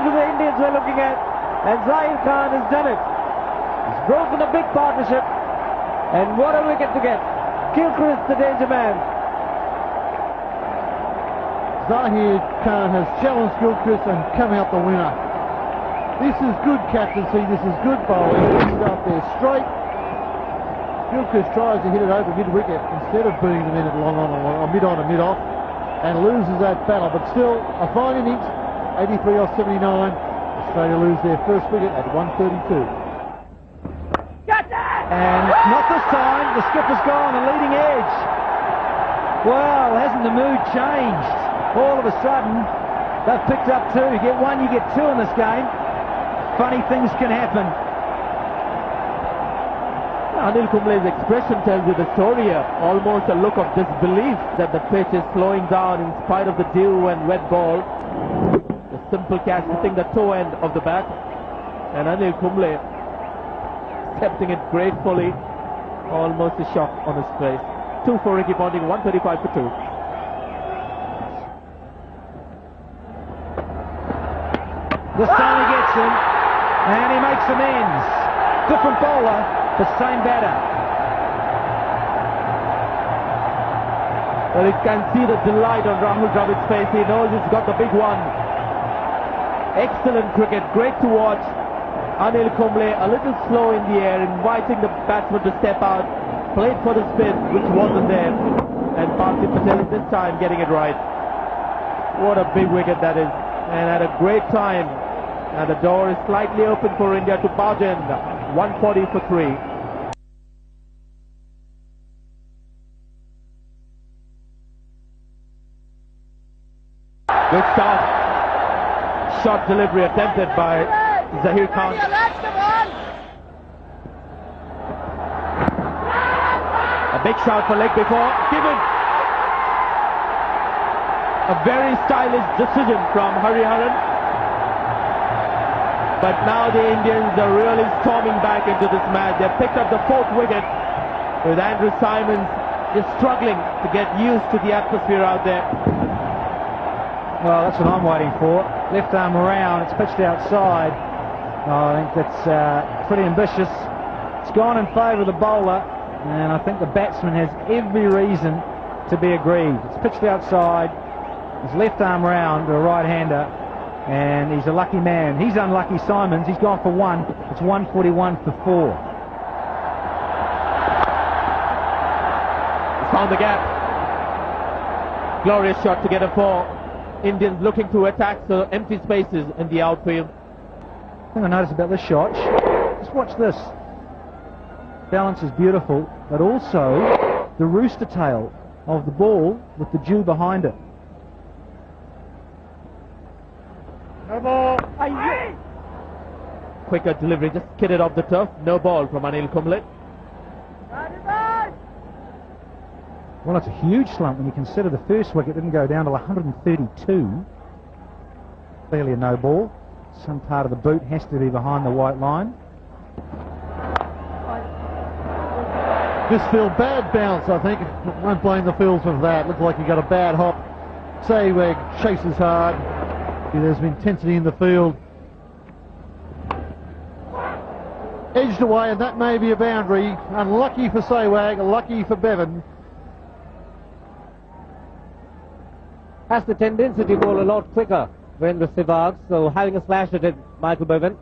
who the Indians were looking at, and Zahir Khan has done it. He's broken a big partnership, and what a wicket to get. Gilchrist, the danger man. Zahir Khan has challenged Gilchrist and come out the winner. This is good captaincy, this is good bowling. He's up there straight. Gilchrist tries to hit it over mid-wicket instead of beating them in at long on or mid-on and mid-off, and loses that battle. But still, a fine innings, 83 off 79. Australia lose their first wicket at 132. And not this time, the skipper's gone, the leading edge. Well, hasn't the mood changed? All of a sudden, they've picked up two. You get one, you get two in this game. Funny things can happen. Anil Kumble's expression tells you the story here. Almost a look of disbelief that the pitch is slowing down in spite of the dew and wet ball. The simple catch hitting the toe end of the bat. And Anil Kumble accepting it gratefully. Almost a shock on his face. 2 for Ricky Ponting, 135 for 2. This time he gets him, and he makes amends. Different bowler, the same batter. Well, you can see the delight on Rahul Dravid's face. He knows he's got the big one. Excellent cricket, great to watch. Anil Kumble a little slow in the air, inviting the batsman to step out. Played for the spin, which wasn't there. And Parthiv Patel this time getting it right. What a big wicket that is. And at a great time. And the door is slightly open for India to barge in. 140 for 3. Good start. Shot delivery attempted by Zahir Khan. A big shot for leg before. Given. A very stylish decision from Hariharan. But now the Indians are really storming back into this match. They've picked up the 4th wicket with Andrew Simons just struggling to get used to the atmosphere out there. Well, that's what I'm waiting for. Left arm around, it's pitched outside. I think that's pretty ambitious. It's gone in favour of the bowler, and I think the batsman has every reason to be aggrieved. It's pitched outside, his left arm round to a right-hander, and he's a lucky man. He's unlucky, Simons. He's gone for 1. It's 141 for 4. He's found the gap. Glorious shot to get a 4. Indians looking to attack the empty spaces in the outfield. The thing I noticed about this shot, just watch this. Balance is beautiful, but also the rooster tail of the ball with the dew behind it. No ball. Quicker delivery, just skidded off the turf. No ball from Anil Kumble. Well, it's a huge slump when you consider the first wicket didn't go down to 132. Clearly a no ball. Some part of the boot has to be behind the white line. This field, bad bounce, I think. Won't blame the fields for that. Looks like he got a bad hop. Sehwag chases hard. There's intensity in the field. Edged away, and that may be a boundary. Unlucky for Sehwag, lucky for Bevan. Has the tendency to bowl a lot quicker when the Sehwag, so having a slash at it, Michael Bevan.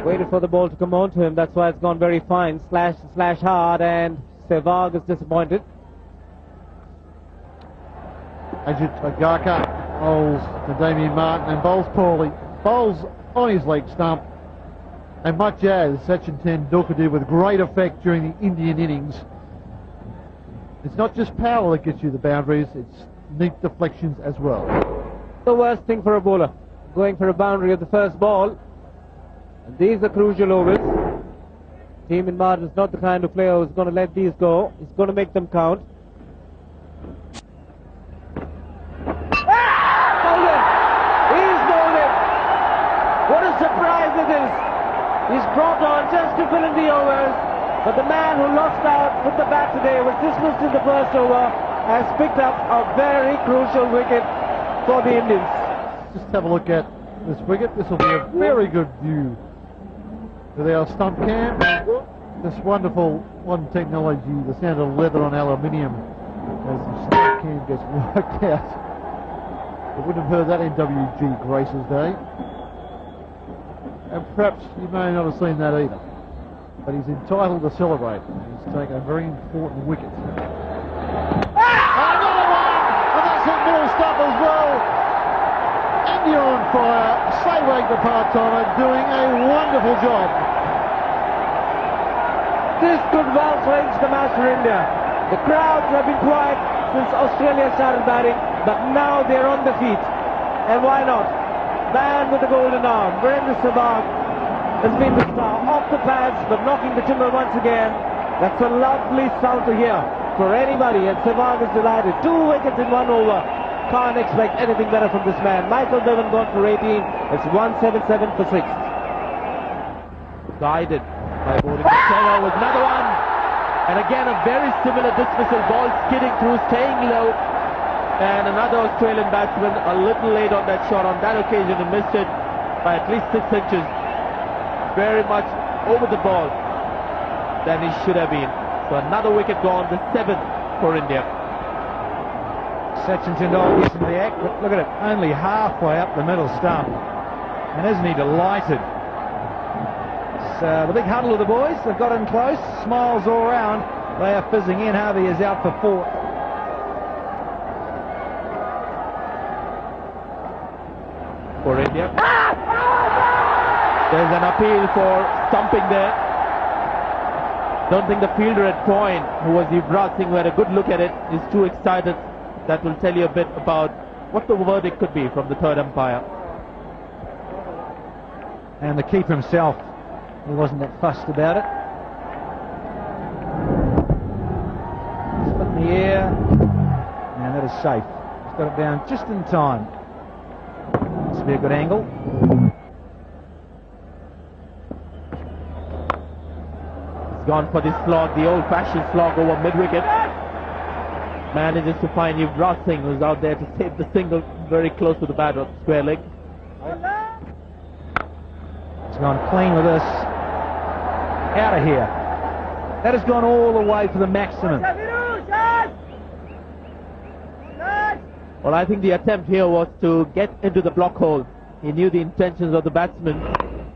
Waited for the ball to come on to him, that's why it's gone very fine. Slash hard, and Sehwag is disappointed. Ajit Agarkar bowls to Damien Martin and bowls poorly. Bowls on his leg stump. And much as Sachin Tendulkar did with great effect during the Indian innings, it's not just power that gets you the boundaries, it's neat deflections as well. The worst thing for a bowler, going for a boundary at the first ball. And these are crucial overs. Team in Martin is not the kind of player who's going to let these go. He's going to make them count. Bowled it! He's bowled it! What a surprise it is! He's brought on just to fill in the overs, but the man who lost out with the bat today was dismissed in the first over, has picked up a very crucial wicket for the Indians. just have a look at this wicket. This will be a very good view with our stump cam. This wonderful modern technology, the sound of leather on aluminium as the stump cam gets worked out. You wouldn't have heard that in W.G. Grace's day. And perhaps you may not have seen that either. But he's entitled to celebrate. He's taken a very important wicket. Another one! And that's hit middle stump as well. India on fire. Sehwag the part-timer doing a wonderful job. This could well change the match for India. The crowds have been quiet since Australia started batting, but now they're on the feet. And why not? Man with the golden arm, Virendra Sehwag has been the star. Off the pads, but knocking the timber once again. That's a lovely sound to hear for anybody, and Sehwag is delighted. 2 wickets in 1 over. Can't expect anything better from this man. Michael Bevan gone for 18. It's 177 for 6. Guided by boarding the tailor with another one, and again a very similar dismissal, ball skidding through, staying low, and another Australian batsman a little late on that shot. On that occasion he missed it by at least 6 inches, very much over the ball than he should have been. So another wicket gone, the 7th for India. Sachin Tendulkar gets into the act, but look at it, only halfway up the middle stump, and isn't he delighted? The big huddle of the boys, they've got in close, smiles all round. They are fizzing in. Harvey is out for 4. For India. There's an appeal for stumping there. Don't think the fielder at point, who was Yuvraj Singh, who had a good look at it, is too excited. That will tell you a bit about what the verdict could be from the third umpire. And the keeper himself, he wasn't that fussed about it. Split in the air, and that is safe. He's got it down just in time. This will be a good angle. He's gone for this slog, the old-fashioned slog over mid-wicket. Manages to find Yuvraj Singh, who's out there to save the single very close to the bat of square leg. He's gone clean with this. Out of here. That has gone all the way to the maximum. Well, I think the attempt here was to get into the block hole. He knew the intentions of the batsman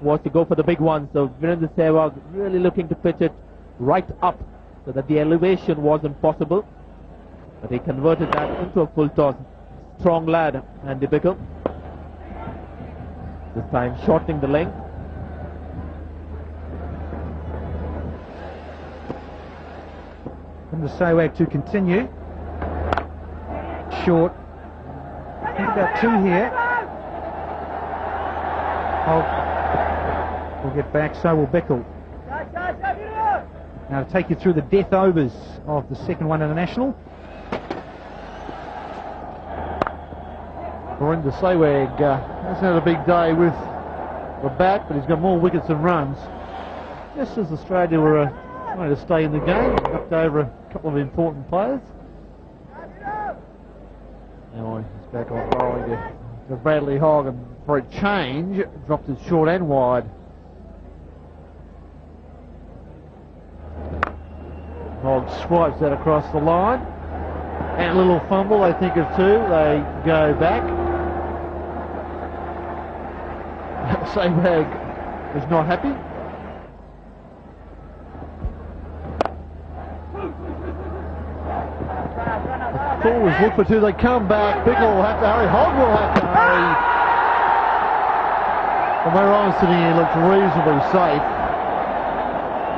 was to go for the big one. So Virendra Sehwag really looking to pitch it right up so that the elevation wasn't possible. But he converted that into a full toss. Strong lad, Andy Bickle. This time shortening the length. From the Sehwag to continue. Short. I think about 2 here. We'll get back, so will Bickle. Now to take you through the death overs of the second one international. Virendra Sehwag hasn't had a big day with the bat, but he's got more wickets than runs. Just as Australia were trying to stay in the game, knocked over a couple of important players. Now he's back on bowling to Bradley Hogg, and for a change, dropped it short and wide. Hogg swipes that across the line. And a little fumble, they think of 2. They go back. Sehwag is not happy. Always look for 2. They come back. Bickle will have to hurry. Hogg will have to hurry. From where I'm sitting here, looks reasonably safe.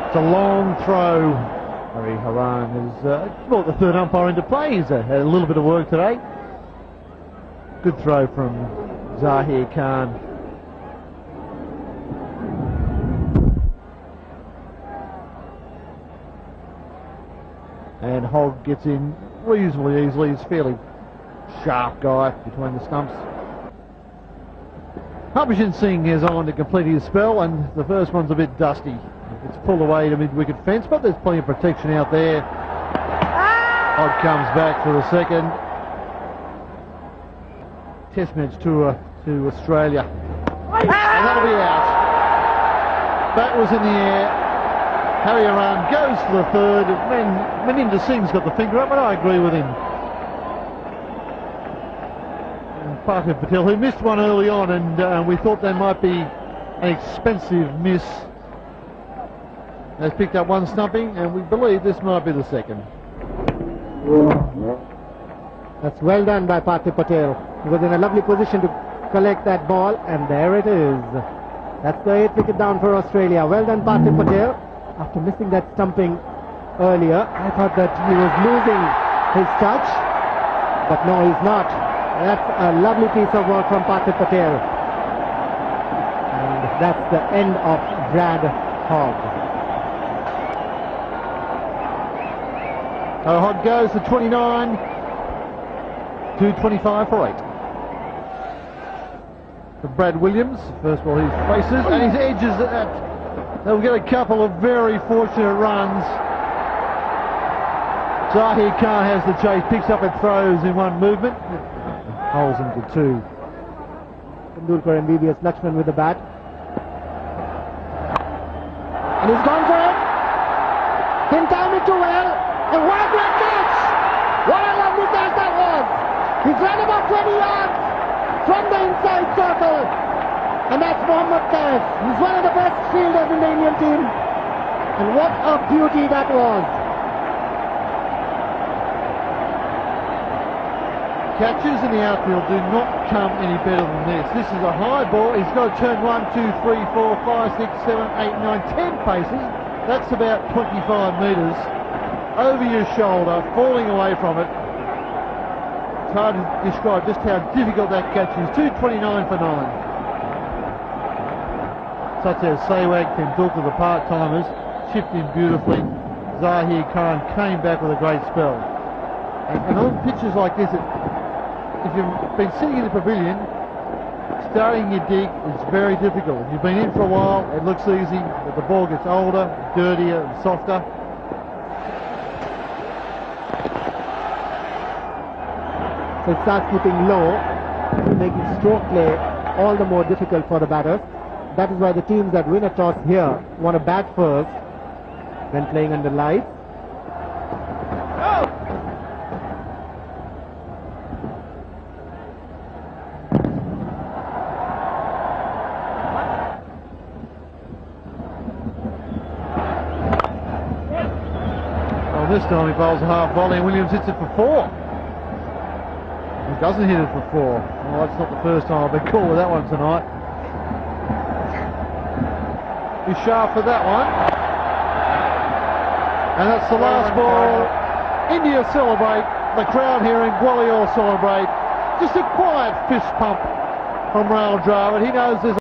It's a long throw. Hari Haran has brought the third umpire into play. He's had a little bit of work today. Good throw from Zahir Khan. And Hogg gets in reasonably easily. He's a fairly sharp guy between the stumps. Harbhajan Singh is on to complete his spell, and the first one's a bit dusty. It's pulled away to mid-wicket fence, but there's plenty of protection out there. Hogg comes back for the second. Test match tour to Australia. And that'll be out. Bat was in the air. Harry Aran goes for the third. Maninder Singh's got the finger up, but I agree with him. And Parthiv Patel, who missed one early on, and we thought they might be an expensive miss, has picked up one stumping, and we believe this might be the second. That's well done by Parthiv Patel. He was in a lovely position to collect that ball, and there it is. That's the 8th wicket down for Australia. Well done, Parthiv Patel. After missing that stumping earlier, I thought that he was losing his touch, but no, he's not. That's a lovely piece of work from Parthiv Patel. And that's the end of Brad Hogg. Hogg goes to 29, 225 for 8. For Brad Williams, first of all his faces and his edges they'll get a couple of very fortunate runs. Zahir Khan has the chase, picks up and throws in one movement. Holes him to 2. Tendulkar and BBS Lakshman with the bat. And he's gone for it. Didn't time it too well. And what a great catch! What a lovely catch that was! He's run about 20 yards from the inside circle. And that's Mohammad Kais. He's one of the best fielders in the Indian team. And what a beauty that was. Catches in the outfield do not come any better than this. This is a high ball. He's got to turn 1, 2, 3, 4, 5, 6, 7, 8, 9, 10 paces. That's about 25 metres over your shoulder, falling away from it. It's hard to describe just how difficult that catch is. 229 for 9. Such as Sehwag, Tendulkar, the part-timers, chipped in beautifully. Zahir Khan came back with a great spell. And on pitches like this, if you've been sitting in the pavilion, starting your dig is very difficult. If you've been in for a while, it looks easy, but the ball gets older, dirtier and softer. So it starts keeping low, making stroke play all the more difficult for the batters. That is why the teams that win a toss here want to bat first when playing under lights. Well, this time he bowls a half volley and Williams hits it for 4. He doesn't hit it for 4. Well, that's not the first time I've been caught with that one tonight. He's sharp for that one. And that's the last ball. India celebrate. The crowd here in Gwalior celebrate. Just a quiet fist pump from Raul Dravid. He knows there's